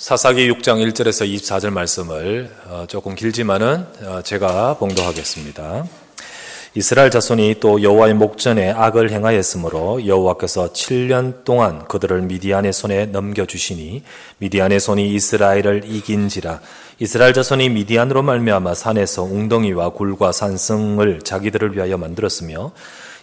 사사기 6장 1절에서 24절 말씀을 조금 길지만은 제가 봉독하겠습니다. 이스라엘 자손이 또 여호와의 목전에 악을 행하였으므로 여호와께서 7년 동안 그들을 미디안의 손에 넘겨주시니 미디안의 손이 이스라엘을 이긴지라. 이스라엘 자손이 미디안으로 말미암아 산에서 웅덩이와 굴과 산성을 자기들을 위하여 만들었으며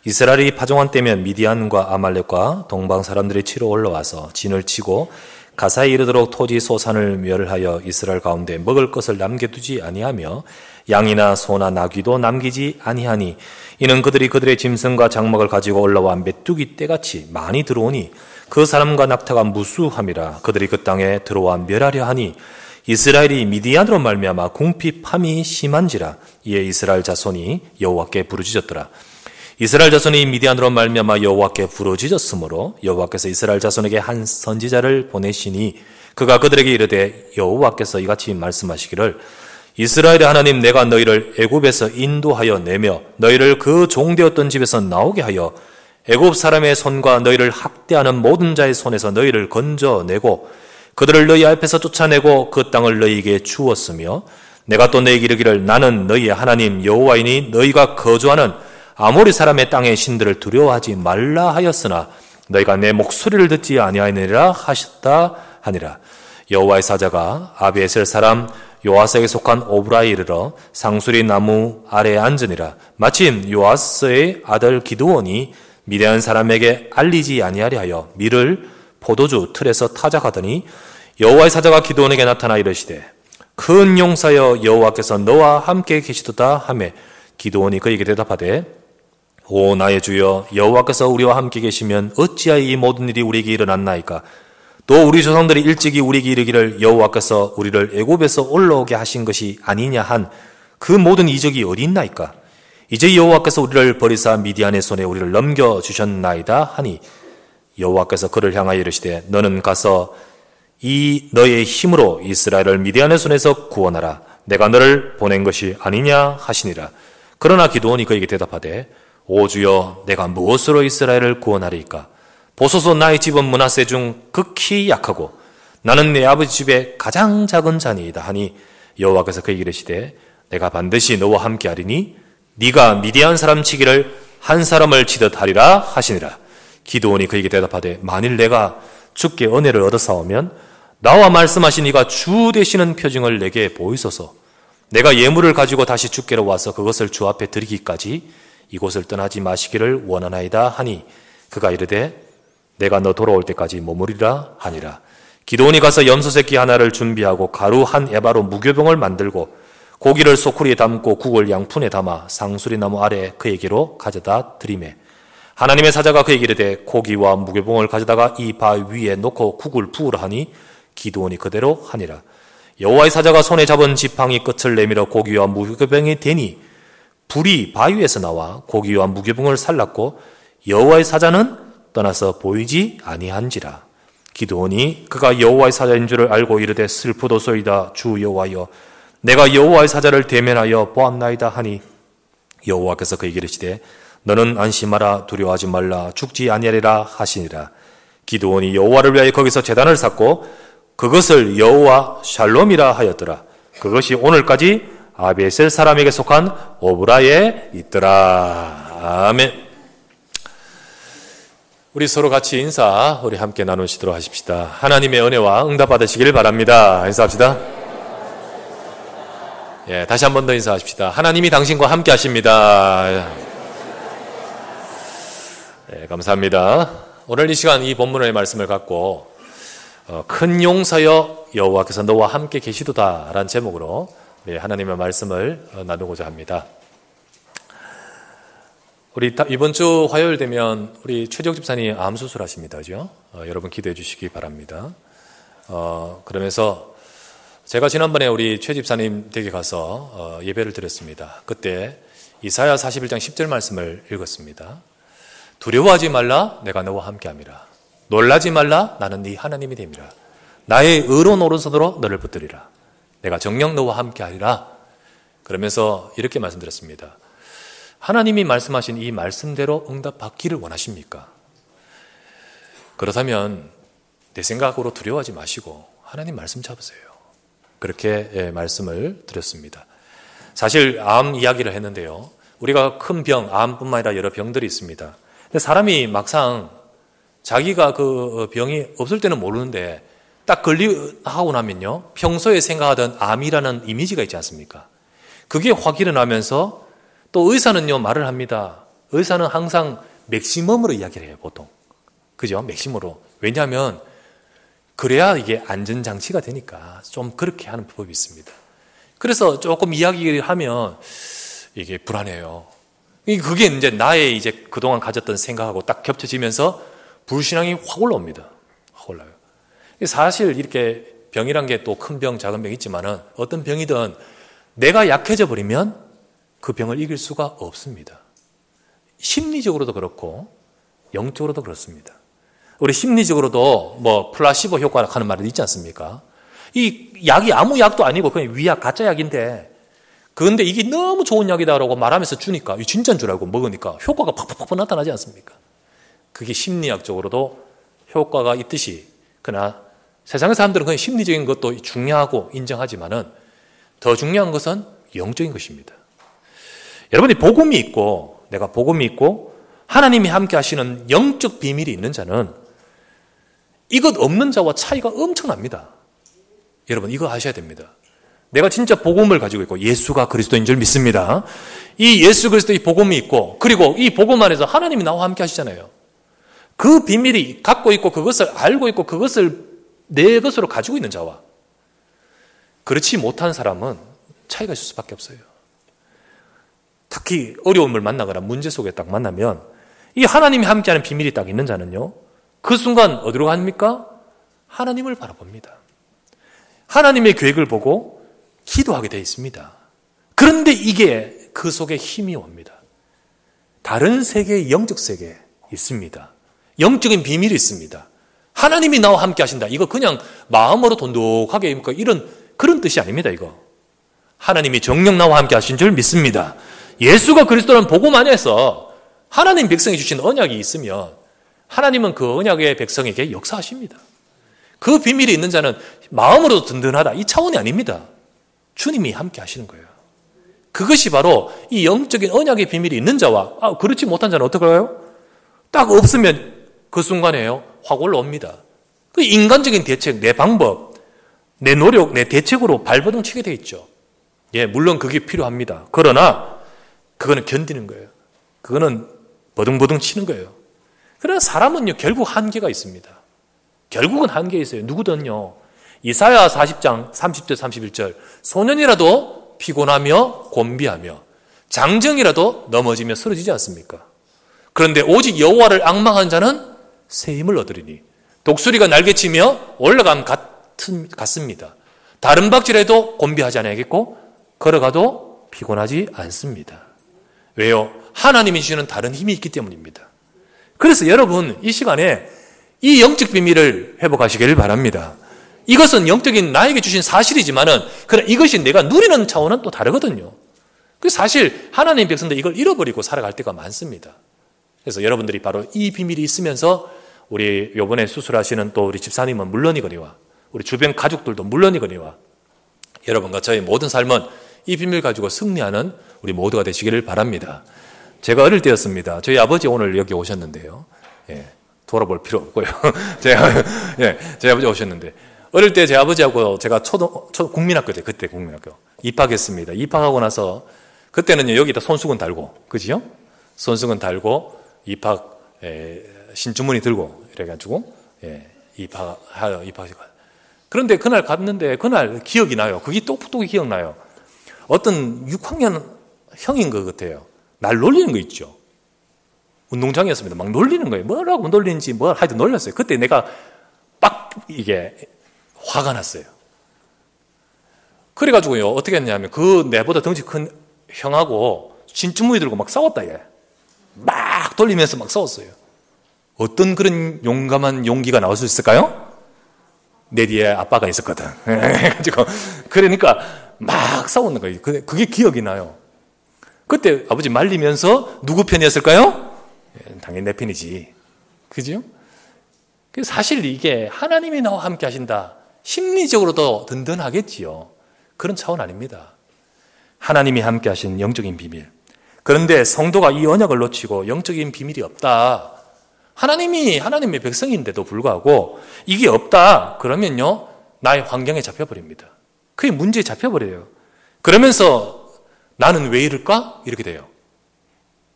이스라엘이 파종한 때면 미디안과 아말렉과 동방 사람들이 치러 올라와서 진을 치고 가사에 이르도록 토지 소산을 멸하여 이스라엘 가운데 먹을 것을 남겨두지 아니하며 양이나 소나 나귀도 남기지 아니하니 이는 그들이 그들의 짐승과 장막을 가지고 올라와 메뚜기 떼같이 많이 들어오니 그 사람과 낙타가 무수함이라. 그들이 그 땅에 들어와 멸하려 하니 이스라엘이 미디안으로 말미암아 궁핍함이 심한지라. 이에 이스라엘 자손이 여호와께 부르짖었더라. 이스라엘 자손이 미디안으로 말미암아 여호와께 부르짖었으므로 여호와께서 이스라엘 자손에게 한 선지자를 보내시니 그가 그들에게 이르되 여호와께서 이같이 말씀하시기를 이스라엘의 하나님 내가 너희를 애굽에서 인도하여 내며 너희를 그 종되었던 집에서 나오게 하여 애굽 사람의 손과 너희를 학대하는 모든 자의 손에서 너희를 건져내고 그들을 너희 앞에서 쫓아내고 그 땅을 너희에게 주었으며 내가 또 너희에게 이르기를 나는 너희의 하나님 여호와이니 너희가 거주하는 아모리 사람의 땅의 신들을 두려워하지 말라 하였으나 너희가 내 목소리를 듣지 아니하니라 하셨다 하니라. 여호와의 사자가 아비에셀 사람 요아스에게 속한 오브라에 이르러 상수리 나무 아래에 앉으니라. 마침 요아스의 아들 기드온이 미디안 사람에게 알리지 아니하려 하여 밀을 포도주 틀에서 타작하더니 여호와의 사자가 기드온에게 나타나 이르시되 큰 용사여 여호와께서 너와 함께 계시도다 하며 기드온이 그에게 대답하되 오 나의 주여 여호와께서 우리와 함께 계시면 어찌하여 이 모든 일이 우리에게 일어났나이까. 또 우리 조상들이 일찍이 우리에게 이르기를 여호와께서 우리를 애굽에서 올라오게 하신 것이 아니냐 한 그 모든 이적이 어디 있나이까. 이제 여호와께서 우리를 버리사 미디안의 손에 우리를 넘겨주셨나이다 하니 여호와께서 그를 향하여 이르시되 너는 가서 이 너의 힘으로 이스라엘을 미디안의 손에서 구원하라. 내가 너를 보낸 것이 아니냐 하시니라. 그러나 기드온이 그에게 대답하되 오 주여 내가 무엇으로 이스라엘을 구원하리이까. 보소서 나의 집은 므낫세 중 극히 약하고 나는 내 아버지 집에 가장 작은 자니이다 하니 여호와께서 그에게 이르시되 내가 반드시 너와 함께하리니 네가 미디안 사람 치기를 한 사람을 치듯 하리라 하시니라. 기드온이 그에게 대답하되 만일 내가 주께 은혜를 얻어사오면 나와 말씀하신 이가 주 되시는 표징을 내게 보이소서. 내가 예물을 가지고 다시 주께로 와서 그것을 주 앞에 드리기까지 이곳을 떠나지 마시기를 원하나이다 하니 그가 이르되 내가 너 돌아올 때까지 머무리라 하니라. 기드온이 가서 염소새끼 하나를 준비하고 가루 한 에바로 무교병을 만들고 고기를 소쿠리에 담고 국을 양푼에 담아 상수리나무 아래 그에게로 가져다 드리매 하나님의 사자가 그에게 이르되 고기와 무교병을 가져다가 이 바 위에 놓고 국을 부으라 하니 기드온이 그대로 하니라. 여호와의 사자가 손에 잡은 지팡이 끝을 내밀어 고기와 무교병이 되니 불이 바위에서 나와 고기와 무교병을 살랐고 여호와의 사자는 떠나서 보이지 아니한지라. 기드온이 그가 여호와의 사자인 줄을 알고 이르되 슬프도소이다 주 여호와여 내가 여호와의 사자를 대면하여 보았나이다 하니 여호와께서 그에게 이르시되 너는 안심하라 두려워하지 말라 죽지 아니하리라 하시니라. 기드온이 여호와를 위하여 거기서 제단을 쌓고 그것을 여호와 샬롬이라 하였더라. 그것이 오늘까지 아비에셀 사람에게 속한 오브라에 있더라. 아멘. 우리 서로 같이 인사 우리 함께 나누시도록 하십시다. 하나님의 은혜와 응답 받으시길 바랍니다. 인사합시다. 예, 다시 한 번 더 인사하십시다. 하나님이 당신과 함께 하십니다. 예, 감사합니다. 오늘 이 시간 이 본문의 말씀을 갖고 큰 용사여 여호와께서 너와 함께 계시도다 라는 제목으로 하나님의 말씀을 나누고자 합니다. 우리 이번 주 화요일 되면 우리 최지혁 집사님 암 수술하십니다. 그죠? 여러분 기도해 주시기 바랍니다. 그러면서 제가 지난번에 우리 최 집사님 댁에 가서 예배를 드렸습니다. 그때 이사야 41장 10절 말씀을 읽었습니다. 두려워하지 말라 내가 너와 함께함이라. 놀라지 말라 나는 네 하나님이 됨이라. 나의 의로운 오른손으로 너를 붙들리라. 내가 정녕 너와 함께하리라. 그러면서 이렇게 말씀드렸습니다. 하나님이 말씀하신 이 말씀대로 응답받기를 원하십니까? 그렇다면 내 생각으로 두려워하지 마시고 하나님 말씀 잡으세요. 그렇게 말씀을 드렸습니다. 사실 암 이야기를 했는데요. 우리가 큰 병, 암뿐만 아니라 여러 병들이 있습니다. 근데 사람이 막상 자기가 그 병이 없을 때는 모르는데 딱 하고 나면요. 평소에 생각하던 암이라는 이미지가 있지 않습니까? 그게 확 일어나면서 또 의사는요, 말을 합니다. 의사는 항상 맥시멈으로 이야기를 해요, 보통. 그죠? 맥시멈으로. 왜냐하면 그래야 이게 안전장치가 되니까 좀 그렇게 하는 법이 있습니다. 그래서 조금 이야기를 하면 이게 불안해요. 그게 이제 나의 이제 그동안 가졌던 생각하고 딱 겹쳐지면서 불신앙이 확 올라옵니다. 확 올라요. 사실 이렇게 병이란 게 또 큰 병, 작은 병이 있지만은 어떤 병이든 내가 약해져 버리면 그 병을 이길 수가 없습니다. 심리적으로도 그렇고 영적으로도 그렇습니다. 우리 심리적으로도 뭐 플라시보 효과라는 말이 있지 않습니까? 이 약이 아무 약도 아니고 그냥 위약, 가짜 약인데 그런데 이게 너무 좋은 약이다라고 말하면서 주니까 이 진짜인 줄 알고 먹으니까 효과가 팍팍팍 나타나지 않습니까? 그게 심리학적으로도 효과가 있듯이 그러나 세상의 사람들은 그냥 심리적인 것도 중요하고 인정하지만은 더 중요한 것은 영적인 것입니다. 여러분이 복음이 있고 내가 복음이 있고 하나님이 함께 하시는 영적 비밀이 있는 자는 이것 없는 자와 차이가 엄청납니다. 여러분 이거 아셔야 됩니다. 내가 진짜 복음을 가지고 있고 예수가 그리스도인 줄 믿습니다. 이 예수 그리스도의 복음이 있고 그리고 이 복음 안에서 하나님이 나와 함께 하시잖아요. 그 비밀이 갖고 있고 그것을 알고 있고 그것을 내 것으로 가지고 있는 자와 그렇지 못한 사람은 차이가 있을 수밖에 없어요. 특히 어려움을 만나거나 문제 속에 딱 만나면 이 하나님이 함께하는 비밀이 딱 있는 자는요. 그 순간 어디로 갑니까? 하나님을 바라봅니다. 하나님의 계획을 보고 기도하게 되어 있습니다. 그런데 이게 그 속에 힘이 옵니다. 다른 세계의 영적 세계에 있습니다. 영적인 비밀이 있습니다. 하나님이 나와 함께 하신다. 이거 그냥 마음으로 돈독하게 이런 그런 뜻이 아닙니다. 이거 하나님이 정녕 나와 함께 하신 줄 믿습니다. 예수가 그리스도라는 복음 안에서 하나님 백성이 주신 언약이 있으면 하나님은 그 언약의 백성에게 역사하십니다. 그 비밀이 있는 자는 마음으로도 든든하다. 이 차원이 아닙니다. 주님이 함께 하시는 거예요. 그것이 바로 이 영적인 언약의 비밀이 있는 자와 그렇지 못한 자는 어떨까요? 딱 없으면 그 순간에요. 확 올라옵니다. 그 인간적인 대책, 내 방법, 내 노력, 내 대책으로 발버둥 치게 돼 있죠. 예, 물론 그게 필요합니다. 그러나 그거는 견디는 거예요. 그거는 버둥버둥 치는 거예요. 그러나 사람은요, 결국 한계가 있습니다. 결국은 한계가 있어요. 누구든요. 이사야 40장 30절 31절 소년이라도 피곤하며 곤비하며 장정이라도 넘어지며 쓰러지지 않습니까? 그런데 오직 여호와를 앙망한 자는 새 힘을 얻으리니 독수리가 날개치며 올라감 같습니다. 다른 박질해도 곤비하지 않아야겠고 걸어가도 피곤하지 않습니다. 왜요? 하나님이 주시는 다른 힘이 있기 때문입니다. 그래서 여러분 이 시간에 이 영적 비밀을 회복하시기를 바랍니다. 이것은 영적인 나에게 주신 사실이지만은 그러나 이것이 내가 누리는 차원은 또 다르거든요. 그 사실 하나님 백성들 이걸 잃어버리고 살아갈 때가 많습니다. 그래서 여러분들이 바로 이 비밀이 있으면서 우리 이번에 수술하시는 또 우리 집사님은 물론이거니와 우리 주변 가족들도 물론이거니와 여러분과 저의 모든 삶은 이 비밀 가지고 승리하는 우리 모두가 되시기를 바랍니다. 제가 어릴 때였습니다. 저희 아버지 오늘 여기 오셨는데요. 예, 돌아볼 필요 없고요. 저희 아버지 오셨는데 어릴 때 제 아버지하고 제가 국민학교 때 그때 국민학교 입학했습니다. 입학하고 나서 그때는요 여기다 손수건 달고 그지요? 손수건 달고 입학 신주머니 들고 이래가지고 입학하여 그런데 그날 갔는데 그날 기억이 나요. 그게 똑똑히 기억나요. 어떤 6학년 형인 것 같아요. 날 놀리는 거 있죠. 운동장이었습니다. 막 놀리는 거예요. 뭐라고 놀리는지 하여튼 놀렸어요. 그때 내가 이게 화가 났어요. 그래가지고요 어떻게 했냐면 그 내보다 덩치 큰 형하고 신주머니 들고 막 싸웠다 얘. 막 돌리면서 막 싸웠어요. 어떤 그런 용감한 용기가 나올 수 있을까요? 내 뒤에 아빠가 있었거든. 그래가지고 그러니까 막 싸우는 거예요. 그게 기억이 나요. 그때 아버지 말리면서 누구 편이었을까요? 당연히 내 편이지. 그죠? 사실 이게 하나님이 나와 함께 하신다. 심리적으로도 든든하겠지요. 그런 차원 아닙니다. 하나님이 함께 하신 영적인 비밀. 그런데 성도가 이 언약을 놓치고 영적인 비밀이 없다. 하나님의 백성인데도 불구하고 이게 없다. 그러면요, 나의 환경에 잡혀버립니다. 그게 문제에 잡혀버려요. 그러면서 나는 왜 이럴까? 이렇게 돼요.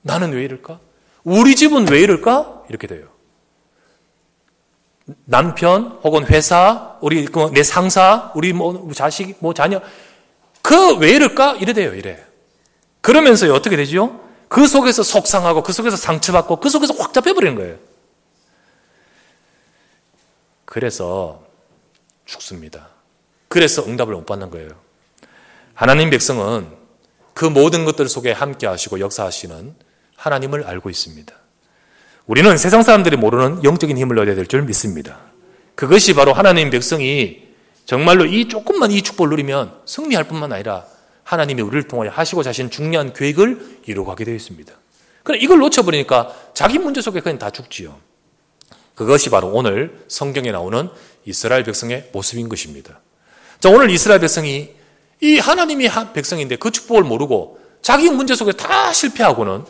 나는 왜 이럴까? 우리 집은 왜 이럴까? 이렇게 돼요. 남편 혹은 회사, 내 상사, 우리 자식, 자녀, 왜 이럴까? 이래 돼요, 이래. 그러면서 어떻게 되죠? 그 속에서 속상하고, 그 속에서 상처받고, 그 속에서 확 잡혀버리는 거예요. 그래서 죽습니다. 그래서 응답을 못 받는 거예요. 하나님 백성은 그 모든 것들 속에 함께 하시고 역사하시는 하나님을 알고 있습니다. 우리는 세상 사람들이 모르는 영적인 힘을 얻어야 될 줄 믿습니다. 그것이 바로 하나님 백성이 정말로 조금만 이 축복을 누리면 승리할 뿐만 아니라 하나님이 우리를 통하여 하시고자 하신 중요한 계획을 이루어가게 되어 있습니다. 그런데 이걸 놓쳐버리니까 자기 문제 속에 그냥 다 죽지요. 그것이 바로 오늘 성경에 나오는 이스라엘 백성의 모습인 것입니다. 자, 오늘 이스라엘 백성이 이 하나님이 백성인데 그 축복을 모르고 자기 문제 속에 다 실패하고는,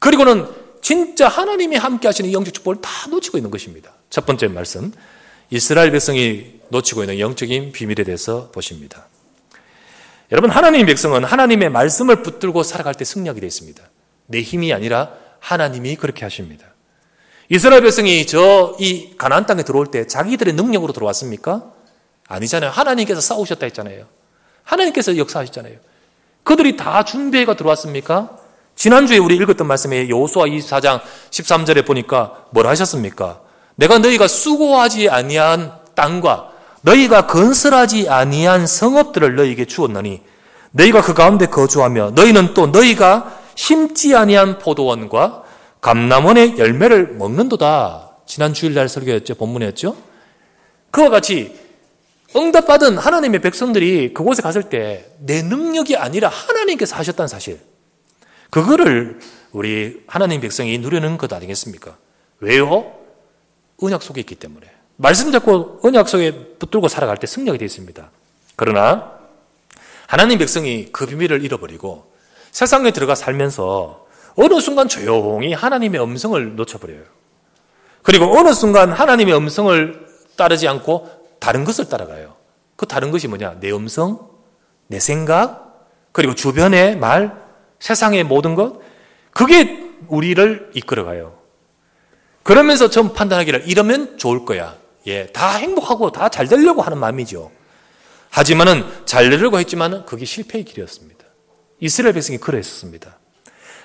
그리고는 진짜 하나님이 함께 하시는 이 영적 축복을 다 놓치고 있는 것입니다. 첫 번째 말씀, 이스라엘 백성이 놓치고 있는 영적인 비밀에 대해서 보십니다. 여러분, 하나님의 백성은 하나님의 말씀을 붙들고 살아갈 때 승리하게 되어 있습니다. 내 힘이 아니라 하나님이 그렇게 하십니다. 이스라엘 백성이 이 가나안 땅에 들어올 때 자기들의 능력으로 들어왔습니까? 아니잖아요. 하나님께서 싸우셨다 했잖아요. 하나님께서 역사하셨잖아요. 그들이 다 준비해가 들어왔습니까? 지난주에 우리 읽었던 말씀에 여호수아 24장 13절에 보니까 뭐라 하셨습니까? 내가 너희가 수고하지 아니한 땅과 너희가 건설하지 아니한 성읍들을 너희에게 주었나니 너희가 그 가운데 거주하며 너희는 또 너희가 심지 아니한 포도원과 감람원의 열매를 먹는도다. 지난 주일날 설교였죠. 본문이었죠. 그와 같이 응답받은 하나님의 백성들이 그곳에 갔을 때 내 능력이 아니라 하나님께서 하셨다는 사실, 그거를 우리 하나님 백성이 누리는 것 아니겠습니까? 왜요? 언약 속에 있기 때문에. 말씀 잡고 언약 속에 붙들고 살아갈 때 승리하게 되어 있습니다. 그러나 하나님 백성이 그 비밀을 잃어버리고 세상에 들어가 살면서 어느 순간 조용히 하나님의 음성을 놓쳐버려요. 그리고 어느 순간 하나님의 음성을 따르지 않고 다른 것을 따라가요. 그 다른 것이 뭐냐? 내 음성, 내 생각, 그리고 주변의 말, 세상의 모든 것, 그게 우리를 이끌어가요. 그러면서 좀 판단하기를 이러면 좋을 거야. 다 행복하고 다 잘 되려고 하는 마음이죠. 하지만은 잘 되려고 했지만은 그게 실패의 길이었습니다. 이스라엘 백성이 그랬었습니다.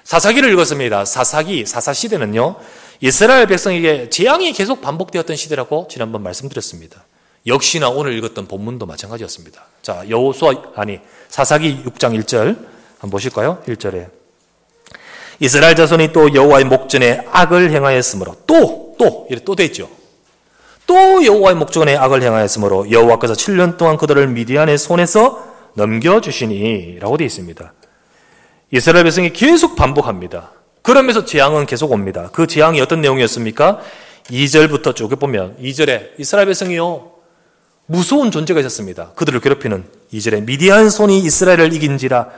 사사기를 읽었습니다. 사사 시대는요, 이스라엘 백성에게 재앙이 계속 반복되었던 시대라고 지난번 말씀드렸습니다. 역시나 오늘 읽었던 본문도 마찬가지였습니다. 자, 사사기 6장 1절 한번 보실까요? 1절에 이스라엘 자손이 또 여호와의 목전에 악을 행하였으므로 또 돼 있죠. 또 여호와의 목전에 악을 행하였으므로 여호와께서 7년 동안 그들을 미디안의 손에서 넘겨주시니 라고 되어 있습니다. 이스라엘 백성이 계속 반복합니다. 그러면서 재앙은 계속 옵니다. 그 재앙이 어떤 내용이었습니까? 2절부터 쭉 보면 2절에 이스라엘 백성이요, 무서운 존재가 있었습니다. 그들을 괴롭히는 2절에 미디안 손이 이스라엘을 이긴지라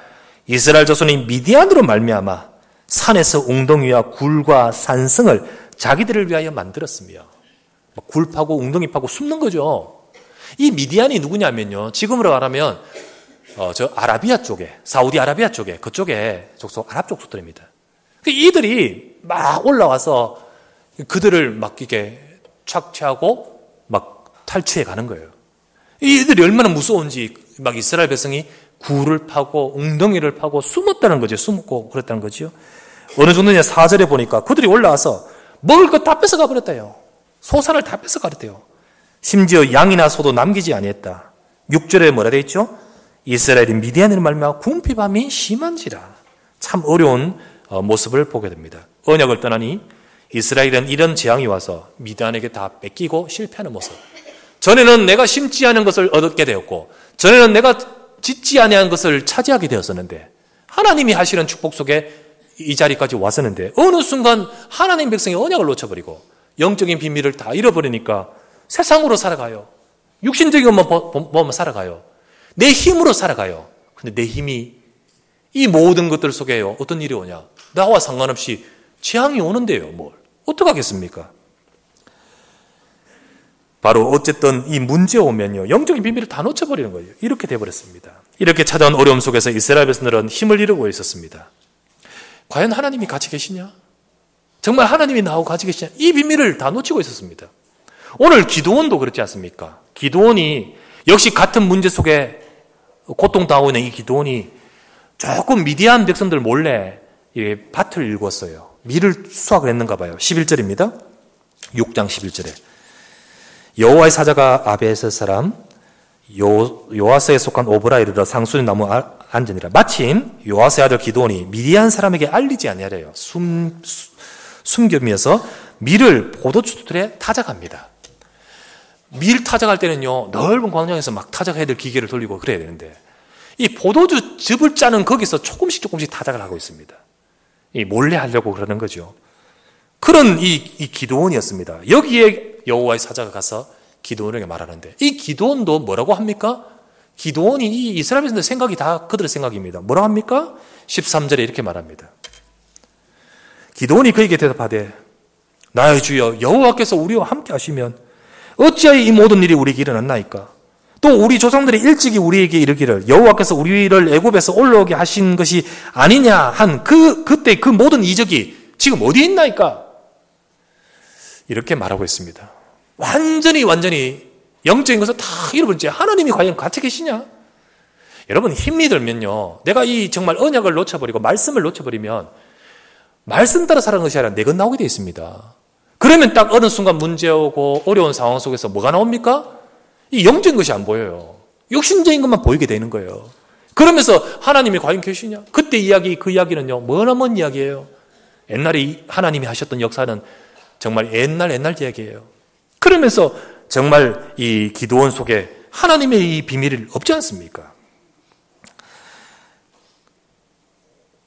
이스라엘 자손이 미디안으로 말미암아 산에서 웅덩이와 굴과 산성을 자기들을 위하여 만들었으며, 굴 파고 웅덩이 파고 숨는 거죠. 이 미디안이 누구냐면요, 지금으로 말하면 저 아라비아 쪽에, 사우디 아라비아 쪽에, 그쪽에 아랍 족속들입니다. 이들이 막 올라와서 그들을 막 이렇게 착취하고 막 탈취해 가는 거예요. 이들이 얼마나 무서운지 막 이스라엘 백성이 굴을 파고 웅덩이를 파고 숨었다는 거죠. 숨고 그랬다는 거죠. 어느 정도냐 4절에 보니까 그들이 올라와서 먹을 것 다 뺏어가 버렸대요. 소산을 다 뺏어가 버렸대요. 심지어 양이나 소도 남기지 아니했다. 6절에 뭐라 되어 있죠? 이스라엘이 미디안으로 말미암아 궁핍함이 심한지라. 참 어려운 모습을 보게 됩니다. 언약을 떠나니 이스라엘은 이런 재앙이 와서 미디안에게 다 뺏기고 실패하는 모습. 전에는 내가 심지 않은 것을 얻게 되었고, 전에는 내가 짓지 아니한 것을 차지하게 되었었는데, 하나님이 하시는 축복 속에 이 자리까지 왔었는데 어느 순간 하나님 백성이 언약을 놓쳐버리고 영적인 비밀을 다 잃어버리니까 세상으로 살아가요. 육신적인 것만 보면 살아가요. 내 힘으로 살아가요. 근데 내 힘이 이 모든 것들 속에요. 어떤 일이 오냐? 나와 상관없이 재앙이 오는데요. 뭘? 어떡하겠습니까? 바로 어쨌든 이 문제 오면요. 영적인 비밀을 다 놓쳐버리는 거예요. 이렇게 돼버렸습니다. 이렇게 찾아온 어려움 속에서 이스라엘 백성들은 힘을 잃고 있었습니다. 과연 하나님이 같이 계시냐? 정말 하나님이 나하고 같이 계시냐? 이 비밀을 다 놓치고 있었습니다. 오늘 기드온도 그렇지 않습니까? 기드온이 역시 같은 문제 속에 고통당하고 있는 이 기드온이 조금 미디안 백성들 몰래 밭을 일궜어요. 밀을 수확을 했는가 봐요. 11절입니다. 6장 11절에 여호와의 사자가 아베셋 사람 요아스에 속한 오브라에 이르러 상수리 나무 앉으니라. 마침 요아스의 아들 기드온이 미디안 사람에게 알리지 아니하래요. 숨겨면서 밀을 포도주들에 타작합니다. 밀 타작할 때는요, 넓은 광장에서 막 타작해야 될 기계를 돌리고 그래야 되는데, 이 포도주 즙을 짜는 거기서 조금씩 타작을 하고 있습니다. 이 몰래 하려고 그러는 거죠. 그런 이 기드온이었습니다. 여기에 여호와의 사자가 가서 기드온에게 말하는데, 이 기드온도 뭐라고 합니까? 기드온이 이 이스라엘 백성들 생각이 다 그들의 생각입니다. 뭐라고 합니까? 13절에 이렇게 말합니다. 기드온이 그에게 대답하되, 나의 주여 여호와께서 우리와 함께 하시면 어찌하여 이 모든 일이 우리에게 일어났나이까? 또 우리 조상들이 일찍이 우리에게 이르기를 여호와께서 우리를 애굽에서 올라오게 하신 것이 아니냐 한 그때 그 모든 이적이 지금 어디에 있나이까? 이렇게 말하고 있습니다. 완전히 영적인 것을 다 잃어버린 채 하나님이 과연 같이 계시냐? 여러분, 힘이 들면요, 내가 이 정말 언약을 놓쳐버리고 말씀을 놓쳐버리면 말씀 따라 살아가는 것이 아니라 내 것 나오게 되어 있습니다. 그러면 딱 어느 순간 문제 오고 어려운 상황 속에서 뭐가 나옵니까? 이 영적인 것이 안 보여요. 육신적인 것만 보이게 되는 거예요. 그러면서 하나님이 과연 계시냐? 그때 그 이야기는요, 머나먼 이야기예요. 옛날에 하나님이 하셨던 역사는 정말 옛날 이야기예요. 그러면서 정말 이 기드온 속에 하나님의 이 비밀이 없지 않습니까?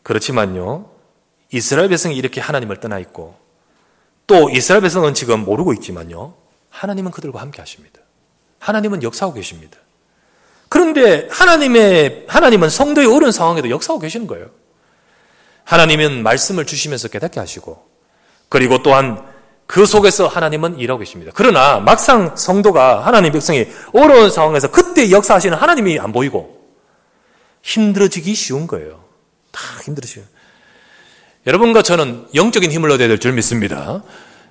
그렇지만요, 이스라엘 백성이 이렇게 하나님을 떠나 있고, 또 이스라엘 백성은 지금 모르고 있지만요, 하나님은 그들과 함께 하십니다. 하나님은 역사하고 계십니다. 그런데 하나님은 성도의 어려운 상황에도 역사하고 계시는 거예요. 하나님은 말씀을 주시면서 깨닫게 하시고, 그리고 또한 그 속에서 하나님은 일하고 계십니다. 그러나 막상 성도가, 하나님 백성이 어려운 상황에서 그때 역사하시는 하나님이 안 보이고 힘들어지기 쉬운 거예요. 다 힘들어지요. 여러분과 저는 영적인 힘을 얻어야 될 줄 믿습니다.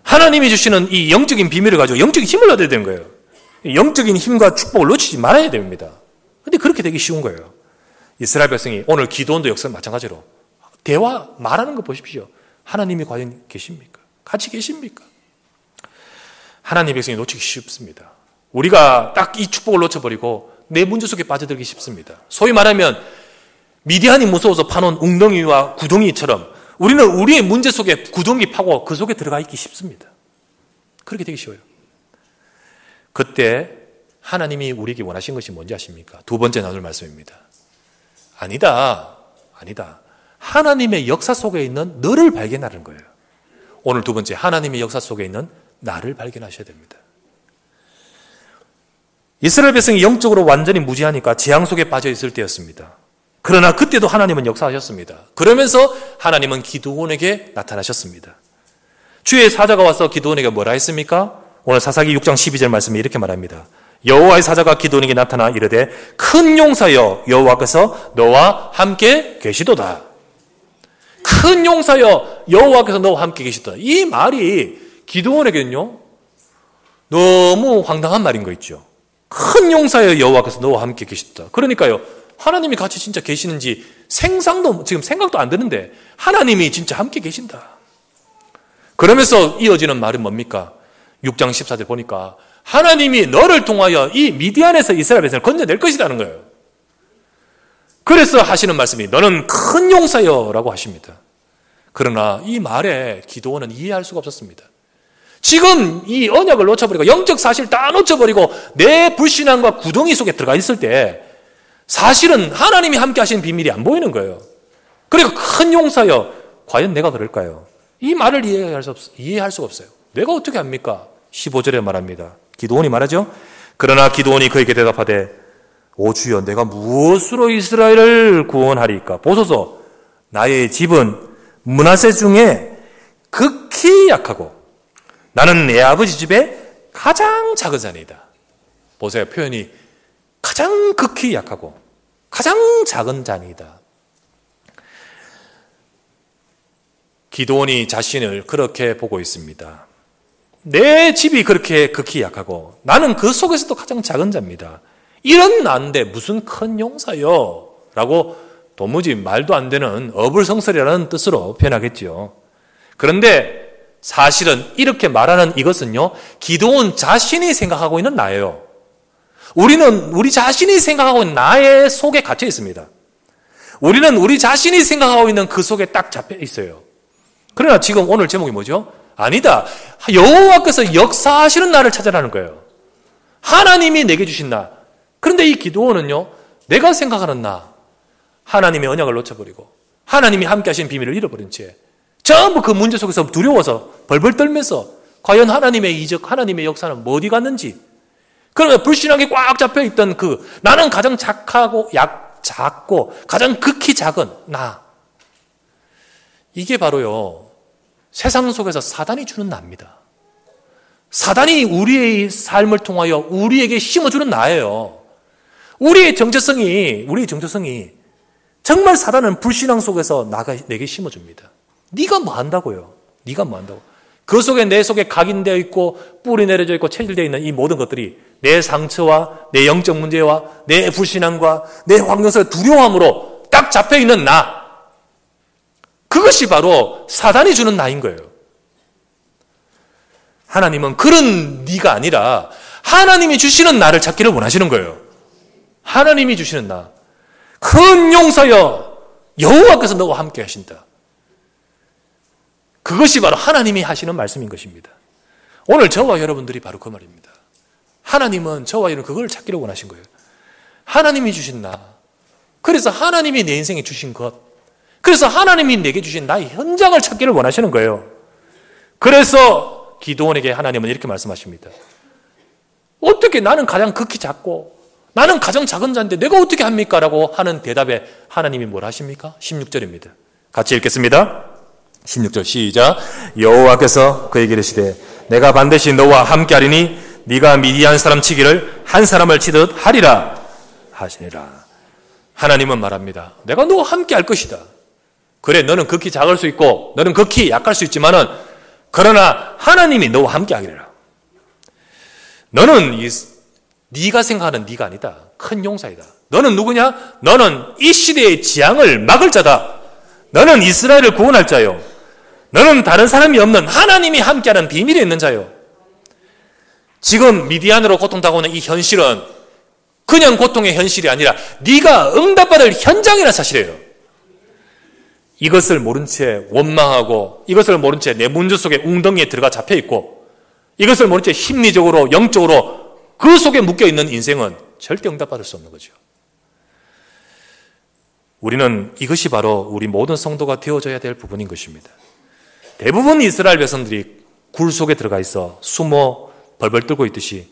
하나님이 주시는 이 영적인 비밀을 가지고 영적인 힘을 얻어야 되는 거예요. 영적인 힘과 축복을 놓치지 말아야 됩니다. 그런데 그렇게 되기 쉬운 거예요. 이스라엘 백성이 오늘 기드온도 역사 마찬가지로 말하는 거 보십시오. 하나님이 과연 계십니까? 같이 계십니까? 하나님 백성이 놓치기 쉽습니다. 우리가 딱 이 축복을 놓쳐버리고 내 문제 속에 빠져들기 쉽습니다. 소위 말하면 미디안이 무서워서 파놓은 웅덩이와 구덩이처럼 우리는 우리의 문제 속에 구덩이 파고 그 속에 들어가 있기 쉽습니다. 그렇게 되기 쉬워요. 그때 하나님이 우리에게 원하신 것이 뭔지 아십니까? 두 번째 나눌 말씀입니다. 아니다. 하나님의 역사 속에 있는 너를 발견하는 거예요. 오늘 두 번째, 하나님의 역사 속에 있는 나를 발견하셔야 됩니다. 이스라엘 백성이 영적으로 완전히 무지하니까 재앙 속에 빠져 있을 때였습니다. 그러나 그때도 하나님은 역사하셨습니다. 그러면서 하나님은 기드온에게 나타나셨습니다. 주의 사자가 와서 기드온에게 뭐라 했습니까? 오늘 사사기 6장 12절 말씀에 이렇게 말합니다. 여호와의 사자가 기드온에게 나타나 이르되 큰 용사여 여호와께서 너와 함께 계시도다. 큰 용사여 여호와께서 너와 함께 계시도다. 이 말이 기드온에게는요, 너무 황당한 말인 거 있죠. 큰 용사여 여호와께서 너와 함께 계시도다. 그러니까요, 하나님이 같이 진짜 계시는지 지금 생각도 안 드는데 하나님이 진짜 함께 계신다. 그러면서 이어지는 말은 뭡니까? 6장 14절 보니까 하나님이 너를 통하여 이 미디안에서 이스라엘 백성을 건져낼 것이라는 거예요. 그래서 하시는 말씀이 너는 큰 용사여 라고 하십니다. 그러나 이 말에 기드온은 이해할 수가 없었습니다. 지금 이 언약을 놓쳐버리고 영적 사실 다 놓쳐버리고 내 불신앙과 구덩이 속에 들어가 있을 때 사실은 하나님이 함께 하시는 비밀이 안 보이는 거예요. 그리고 큰 용사여, 과연 내가 그럴까요? 이 말을 이해할 수가 없어요. 내가 어떻게 합니까? 15절에 말합니다. 기드온이 말하죠. 그러나 기드온이 그에게 대답하되 오 주여 내가 무엇으로 이스라엘을 구원하리까? 보소서 나의 집은 므낫세 중에 극히 약하고 나는 내 아버지 집에 가장 작은 자니이다. 보세요. 표현이 가장 극히 약하고 가장 작은 자니이다. 기드온이 자신을 그렇게 보고 있습니다. 내 집이 그렇게 극히 약하고 나는 그 속에서도 가장 작은 자입니다. 이런 나인데 무슨 큰 용사요? 라고 도무지 말도 안 되는 어불성설이라는 뜻으로 표현하겠죠. 그런데 사실은 이렇게 말하는 이것은요, 기드온 자신이 생각하고 있는 나예요. 우리는 우리 자신이 생각하고 있는 나의 속에 갇혀 있습니다. 우리는 우리 자신이 생각하고 있는 그 속에 딱 잡혀 있어요. 그러나 지금 오늘 제목이 뭐죠? 아니다. 여호와께서 역사하시는 나를 찾아라는 거예요. 하나님이 내게 주신 나. 그런데 이 기드온은요, 내가 생각하는 나, 하나님의 언약을 놓쳐버리고 하나님이 함께 하신 비밀을 잃어버린 채 전부 그 문제 속에서 두려워서 벌벌 떨면서 과연 하나님의 이적, 하나님의 역사는 뭐 어디 갔는지, 그러면 불신앙에 꽉 잡혀있던 그 나는 가장 작고 가장 극히 작은 나, 이게 바로요 세상 속에서 사단이 주는 나입니다. 사단이 우리의 삶을 통하여 우리에게 심어주는 나예요. 우리의 정체성이 정말 사단은 불신앙 속에서 내게 심어줍니다. 네가 뭐 한다고요? 네가 뭐 한다고? 그 속에 내 속에 각인되어 있고 뿌리 내려져 있고 체질되어 있는 이 모든 것들이 내 상처와 내 영적 문제와 내 불신앙과 내 환경 속의 두려움으로 딱 잡혀있는 나, 그것이 바로 사단이 주는 나인 거예요. 하나님은 그런 네가 아니라 하나님이 주시는 나를 찾기를 원하시는 거예요. 하나님이 주시는 나, 큰 용사여 여호와께서 너와 함께 하신다. 그것이 바로 하나님이 하시는 말씀인 것입니다. 오늘 저와 여러분들이 바로 그 말입니다. 하나님은 저와 여러분 그걸 찾기를 원하신 거예요. 하나님이 주신 나, 그래서 하나님이 내 인생에 주신 것, 그래서 하나님이 내게 주신 나의 현장을 찾기를 원하시는 거예요. 그래서 기드온에게 하나님은 이렇게 말씀하십니다. 어떻게 나는 가장 극히 작고 나는 가장 작은 자인데 내가 어떻게 합니까? 라고 하는 대답에 하나님이 뭘 하십니까? 16절입니다. 같이 읽겠습니다. 16절 시작. 여호와께서 그에게 이르시되 내가 반드시 너와 함께하리니 네가 미디안 사람 치기를 한 사람을 치듯 하리라 하시니라. 하나님은 말합니다. 내가 너와 함께할 것이다. 그래, 너는 극히 작을 수 있고 너는 극히 약할 수 있지만은 그러나 하나님이 너와 함께하리라. 너는 네가 생각하는 네가 아니다. 큰 용사이다. 너는 누구냐? 너는 이 시대의 재앙을 막을 자다. 너는 이스라엘을 구원할 자요. 너는 다른 사람이 없는 하나님이 함께하는 비밀이 있는 자요. 지금 미디안으로 고통당하는 이 현실은 그냥 고통의 현실이 아니라 네가 응답받을 현장이라는 사실이에요. 이것을 모른 채 원망하고 이것을 모른 채 내 문제 속에 웅덩이에 들어가 잡혀있고 이것을 모른 채 심리적으로 영적으로 그 속에 묶여있는 인생은 절대 응답받을 수 없는 거죠. 우리는 이것이 바로 우리 모든 성도가 되어져야 될 부분인 것입니다. 대부분 이스라엘 백성들이 굴 속에 들어가 있어 숨어 벌벌 떨고 있듯이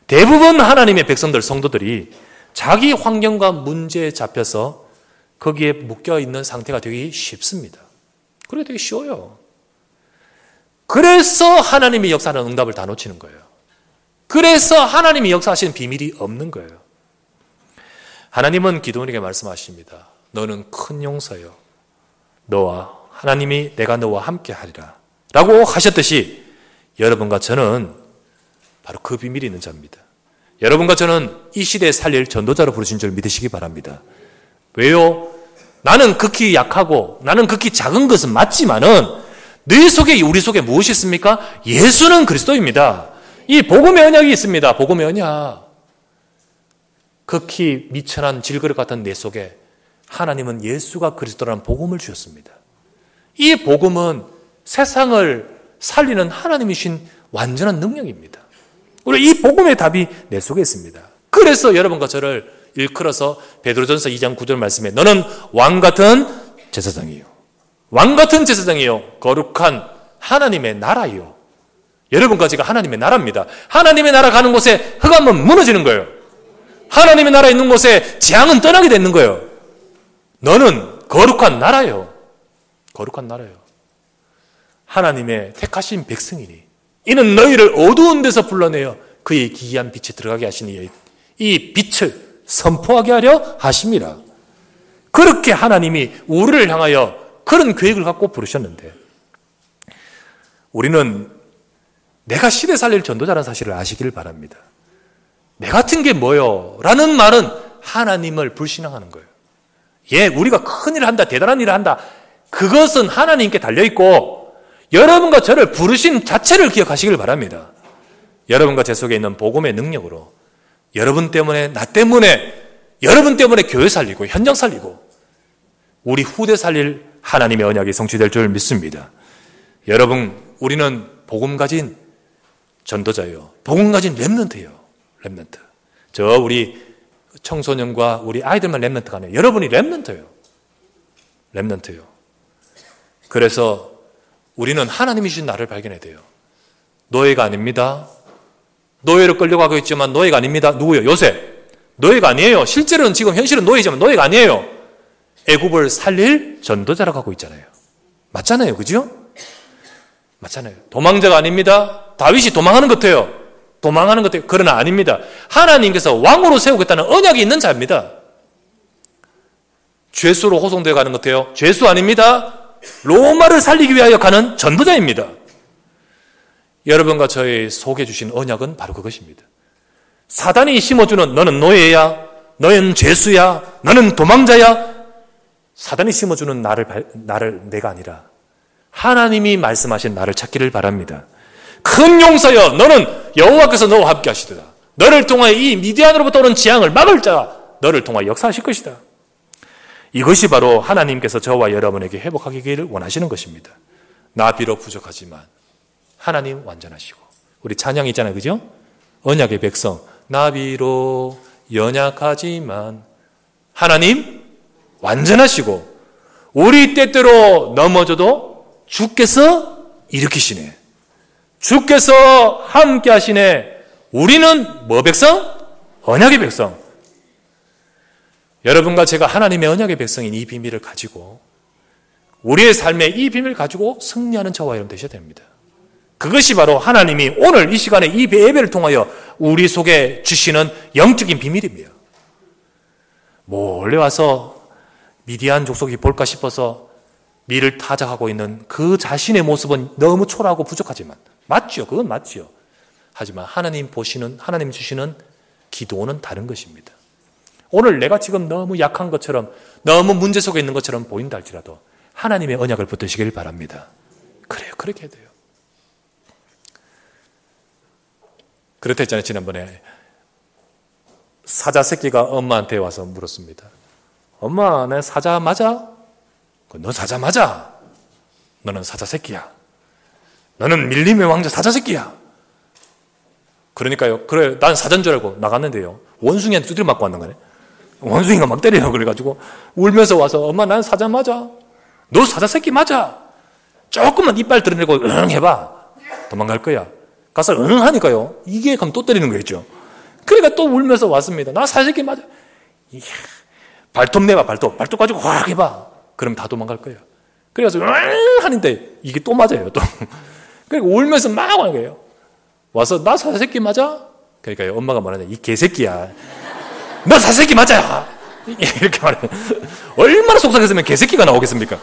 대부분 하나님의 백성들, 성도들이 자기 환경과 문제에 잡혀서 거기에 묶여있는 상태가 되기 쉽습니다. 그래 되게 쉬워요. 그래서 하나님의 역사는 응답을 다 놓치는 거예요. 그래서 하나님이 역사하시는 비밀이 없는 거예요. 하나님은 기드온에게 말씀하십니다. 너는 큰 용사요. 너와 하나님이 내가 너와 함께 하리라 라고 하셨듯이 여러분과 저는 바로 그 비밀이 있는 자입니다. 여러분과 저는 이 시대에 살릴 전도자로 부르신 줄 믿으시기 바랍니다. 왜요? 나는 극히 약하고 나는 극히 작은 것은 맞지만은 너 속에 우리 속에 무엇이 있습니까? 예수는 그리스도입니다. 이 복음의 언약이 있습니다. 복음의 언약. 극히 미천한 질그릇 같은 내 속에 하나님은 예수가 그리스도라는 복음을 주셨습니다. 이 복음은 세상을 살리는 하나님이신 완전한 능력입니다. 우리 이 복음의 답이 내 속에 있습니다. 그래서 여러분과 저를 일컬어서 베드로전서 2장 9절 말씀에 너는 왕같은 제사장이요. 왕같은 제사장이요. 거룩한 하나님의 나라요. 여러분과 제가 하나님의 나라입니다. 하나님의 나라 가는 곳에 흑암은 무너지는 거예요. 하나님의 나라 있는 곳에 재앙은 떠나게 되는 거예요. 너는 거룩한 나라예요. 거룩한 나라예요. 하나님의 택하신 백성이니 이는 너희를 어두운 데서 불러내어 그의 기이한 빛에 들어가게 하시니 이 빛을 선포하게 하려 하심이라. 그렇게 하나님이 우리를 향하여 그런 계획을 갖고 부르셨는데 우리는 내가 시대 살릴 전도자라는 사실을 아시기를 바랍니다. 내 같은 게 뭐요? 라는 말은 하나님을 불신앙하는 거예요. 예, 우리가 큰 일을 한다, 대단한 일을 한다. 그것은 하나님께 달려있고 여러분과 저를 부르신 자체를 기억하시길 바랍니다. 여러분과 제 속에 있는 복음의 능력으로 여러분 때문에, 나 때문에, 여러분 때문에 교회 살리고 현장 살리고 우리 후대 살릴 하나님의 언약이 성취될 줄 믿습니다. 여러분, 우리는 복음 가진 전도자예요. 복음 가진 렘넌트예요. 렘넌트. 저 우리 청소년과 우리 아이들만 렘넌트가 아니에요. 여러분이 렘넌트예요. 렘넌트예요. 그래서 우리는 하나님이 주신 나를 발견해야 돼요. 노예가 아닙니다. 노예로 끌려가고 있지만 노예가 아닙니다. 누구요? 요셉. 노예가 아니에요. 실제로는 지금 현실은 노예지만 노예가 아니에요. 애굽을 살릴 전도자라고 하고 있잖아요. 맞잖아요. 그죠? 맞잖아요. 도망자가 아닙니다. 다윗이 도망하는 것 같아요. 도망하는 것 같아요. 그러나 아닙니다. 하나님께서 왕으로 세우겠다는 언약이 있는 자입니다. 죄수로 호송되어 가는 것 같아요. 죄수 아닙니다. 로마를 살리기 위하여 가는 전도자입니다. 여러분과 저의 속에 주신 언약은 바로 그것입니다. 사단이 심어주는 너는 노예야, 너는 죄수야, 너는 도망자야. 사단이 심어주는 나를 내가 아니라 하나님이 말씀하신 나를 찾기를 바랍니다. 큰 용사여, 너는 여호와께서 너와 함께 하시리라. 너를 통하여 이 미디안으로부터 오는 재앙을 막을 자, 너를 통하여 역사하실 것이다. 이것이 바로 하나님께서 저와 여러분에게 회복하기를 원하시는 것입니다. 나 비록 부족하지만 하나님 완전하시고, 우리 찬양이 있잖아요, 그죠? 언약의 백성, 나 비록 연약하지만 하나님 완전하시고 우리 때때로 넘어져도 주께서 일으키시네. 주께서 함께 하시네. 우리는 뭐 백성? 언약의 백성. 여러분과 제가 하나님의 언약의 백성인 이 비밀을 가지고 우리의 삶에 이 비밀을 가지고 승리하는 저와 여러분 되셔야 됩니다. 그것이 바로 하나님이 오늘 이 시간에 이 예배를 통하여 우리 속에 주시는 영적인 비밀입니다. 몰래 와서 미디안 족속이 볼까 싶어서 미를 타작하고 있는 그 자신의 모습은 너무 초라하고 부족하지만 맞죠. 그건 맞죠. 하지만 하나님 보시는, 하나님 주시는 기도는 다른 것입니다. 오늘 내가 지금 너무 약한 것처럼, 너무 문제 속에 있는 것처럼 보인다 할지라도 하나님의 언약을 붙드시길 바랍니다. 그래요. 그렇게 해야 돼요. 그렇다 했잖아요. 지난번에 사자 새끼가 엄마한테 와서 물었습니다. 엄마, 내 사자 맞아? 너 사자 맞아. 너는 사자 새끼야. 너는 밀림의 왕자 사자 새끼야. 그러니까요. 그래, 난 사자인 줄 알고 나갔는데요. 원숭이한테 두드려 맞고 왔는 거네. 원숭이가 막 때려요. 그래가지고 울면서 와서 엄마, 난 사자 맞아. 너 사자 새끼 맞아. 조금만 이빨 드러내고 응 해봐. 도망갈 거야. 가서 응 하니까요. 이게 그럼 또 때리는 거였죠. 그러니까 또 울면서 왔습니다. 나 사자 새끼 맞아. 이야, 발톱 내봐. 발톱 가지고 확 해봐. 그럼 다 도망갈 거예요. 그래서 응 하는데 이게 또 맞아요. 또. 그러니까 울면서 막 하는 거예요. 와서 나 사자 새끼 맞아? 그러니까 엄마가 말하냐, 이 개새끼야. 너 사자 새끼 맞아. 이렇게 말해요. 얼마나 속상했으면 개새끼가 나오겠습니까?